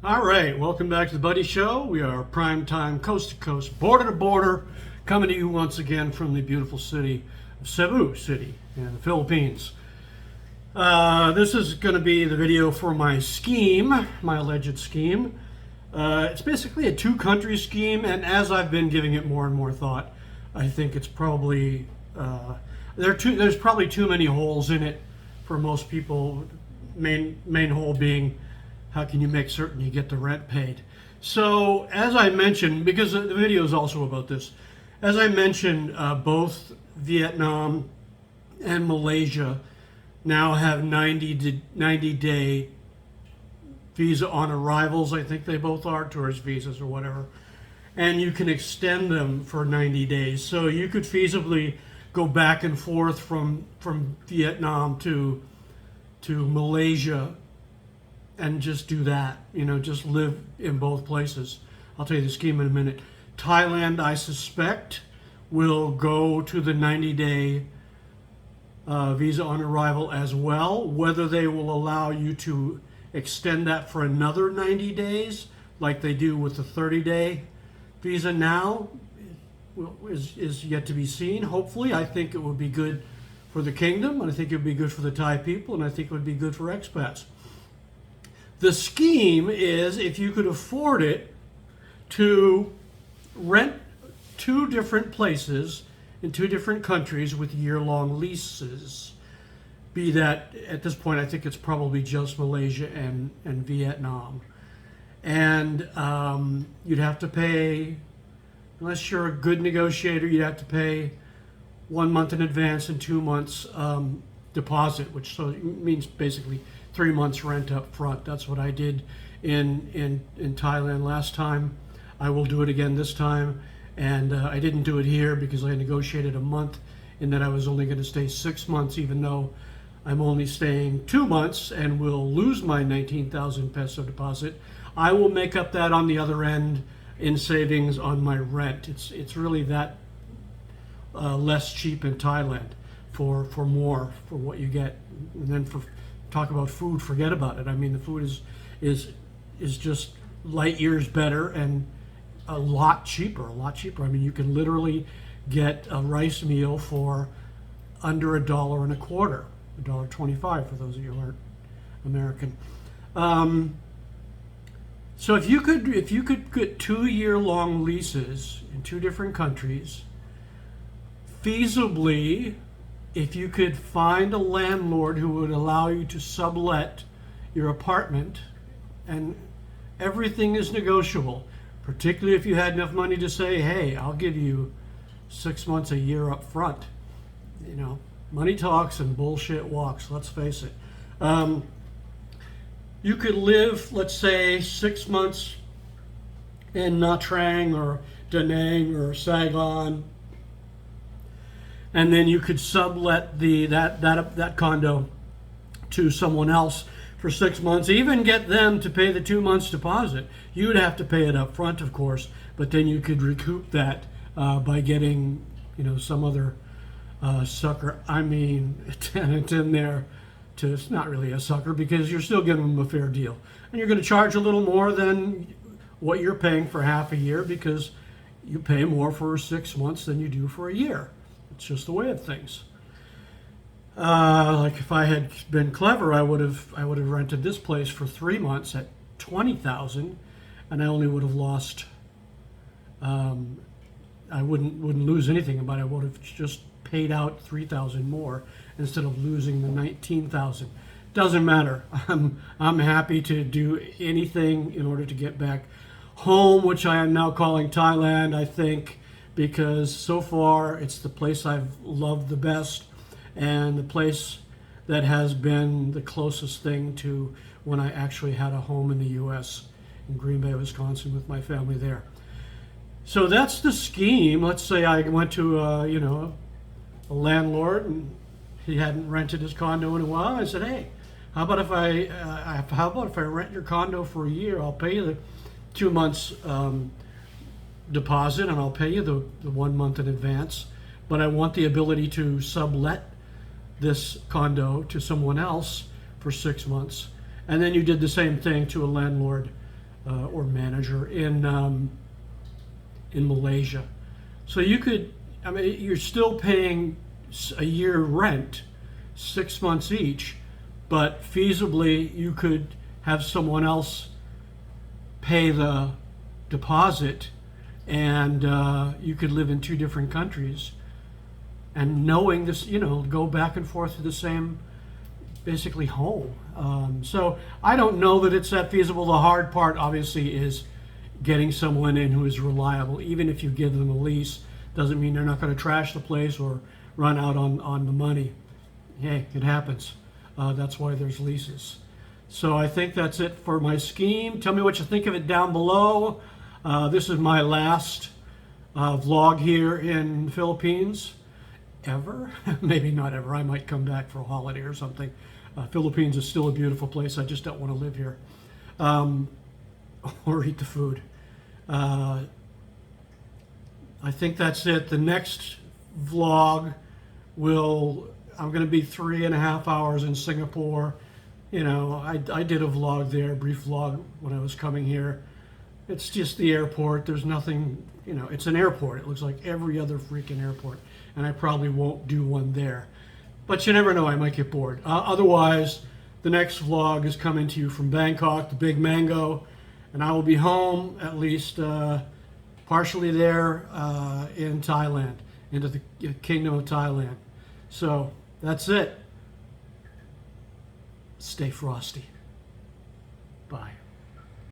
All right, welcome back to the Buddy Show. We are prime time, coast to coast, border to border, coming to you once again from the beautiful city of Cebu City in the Philippines. This is going to be the video for my scheme, my alleged scheme. It's basically a two-country scheme, and as I've been giving it more and more thought, I think it's probably there's probably too many holes in it for most people. Main hole being, how can you make certain you get the rent paid? So, as I mentioned, because the video is also about this, as I mentioned, both Vietnam and Malaysia now have 90-day visa on arrivals. I think they both are tourist visas or whatever. And you can extend them for 90 days. So you could feasibly go back and forth from Vietnam to Malaysia and just do that, just live in both places. I'll tell you the scheme in a minute. Thailand, I suspect, will go to the 90-day visa on arrival as well. Whether they will allow you to extend that for another 90 days, like they do with the 30-day visa now, is yet to be seen. Hopefully, I think it would be good for the kingdom, and I think it would be good for the Thai people, and I think it would be good for expats. The scheme is, if you could afford it, to rent two different places in two different countries with year-long leases. Be that, at this point, I think it's probably just Malaysia and Vietnam. And you'd have to pay, unless you're a good negotiator, you'd have to pay 1 month in advance and 2 months deposit, which so means basically 3 months rent up front. That's what I did in Thailand last time. I will do it again this time. And I didn't do it here because I negotiated a month, in that I was only going to stay 6 months, even though I'm only staying 2 months and will lose my 19,000 peso deposit. I will make up that on the other end in savings on my rent. It's really that less cheap in Thailand for what you get. And then for talk about food, forget about it. I mean, the food is just light years better and a lot cheaper. I mean, you can literally get a rice meal for under $1.25, $1.25 for those of you who aren't American. So if you could get 2-year-long leases in two different countries, feasibly, if you could find a landlord who would allow you to sublet your apartment, and everything is negotiable, particularly if you had enough money to say, hey, I'll give you 6 months, a year up front. Money talks and bullshit walks, let's face it. You could live, let's say, 6 months in Nha Trang or Da Nang or Saigon, and then you could sublet that condo to someone else for 6 months, even get them to pay the 2 months deposit. You'd have to pay it up front, of course, but then you could recoup that by getting, some other sucker, a tenant in there it's not really a sucker, because you're still giving them a fair deal. And you're going to charge a little more than what you're paying for half a year, because you pay more for 6 months than you do for a year. It's just the way of things. Like if I had been clever, I would have rented this place for 3 months at 20,000, and I only would have lost. I wouldn't lose anything, but I would have just paid out 3,000 more instead of losing the 19,000. Doesn't matter. I'm happy to do anything in order to get back home, which I am now calling Thailand, I think, because so far it's the place I've loved the best, and the place that has been the closest thing to when I actually had a home in the U.S. in Green Bay, Wisconsin, with my family there. So that's the scheme. Let's say I went to a landlord, and he hadn't rented his condo in a while. I said, hey, how about if I rent your condo for a year? I'll pay you the 2 months deposit, and I'll pay you the 1 month in advance. But I want the ability to sublet this condo to someone else for 6 months. And then you did the same thing to a landlord or manager in Malaysia. So you could, I mean, you're still paying a year rent, 6 months each, but feasibly you could have someone else pay the deposit, and you could live in 2 different countries, and knowing this, go back and forth to the same, basically, home. So I don't know that it's that feasible. The hard part, obviously, is getting someone in who is reliable. Even if you give them a lease, doesn't mean they're not going to trash the place or run out on the money. Hey, it happens. That's why there's leases. So I think that's it for my scheme. Tell me what you think of it down below. This is my last vlog here in the Philippines. Ever? Maybe not ever. I might come back for a holiday or something. Philippines is still a beautiful place. I just don't want to live here. Or eat the food. I think that's it. The next vlog I'm going to be 3.5 hours in Singapore. I did a vlog there, a brief vlog when I was coming here. It's just the airport. There's nothing, it's an airport. It looks like every other freaking airport. And I probably won't do one there. But you never know, I might get bored. Otherwise, the next vlog is coming to you from Bangkok, the Big Mango. And I will be home, at least partially there in Thailand, into the Kingdom of Thailand. So that's it. Stay frosty. Bye.